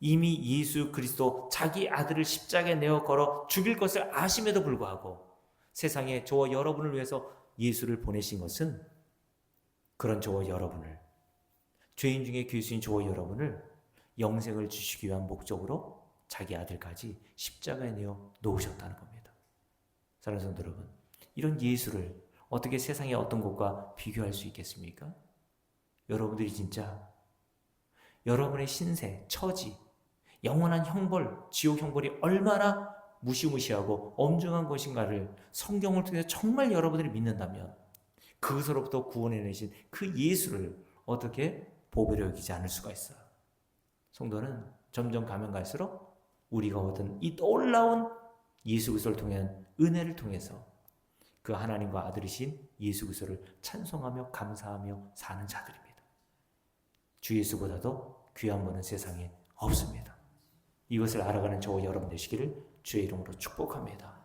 이미 예수 그리스도 자기 아들을 십자가에 내어 걸어 죽일 것을 아심에도 불구하고 세상에 저와 여러분을 위해서 예수를 보내신 것은 그런 저와 여러분을, 죄인 중에 괴수인 저와 여러분을 영생을 주시기 위한 목적으로 자기 아들까지 십자가에 내어 놓으셨다는 겁니다. 사랑하는 성도 여러분, 이런 예수를 어떻게 세상의 어떤 것과 비교할 수 있겠습니까? 여러분들이 진짜 여러분의 신세, 처지, 영원한 형벌, 지옥 형벌이 얼마나 무시무시하고 엄중한 것인가를 성경을 통해서 정말 여러분들이 믿는다면 그것으로부터 구원해내신 그 예수를 어떻게 보배로 여기지 않을 수가 있어요. 성도는 점점 가면 갈수록 우리가 얻은 이 놀라운 예수 그리스도를 통한 은혜를 통해서 그 하나님과 아들이신 예수 그리스도를 찬송하며 감사하며 사는 자들입니다. 주 예수보다도 귀한 분은 세상에 없습니다. 이것을 알아가는 저와 여러분 되시기를 주의 이름으로 축복합니다.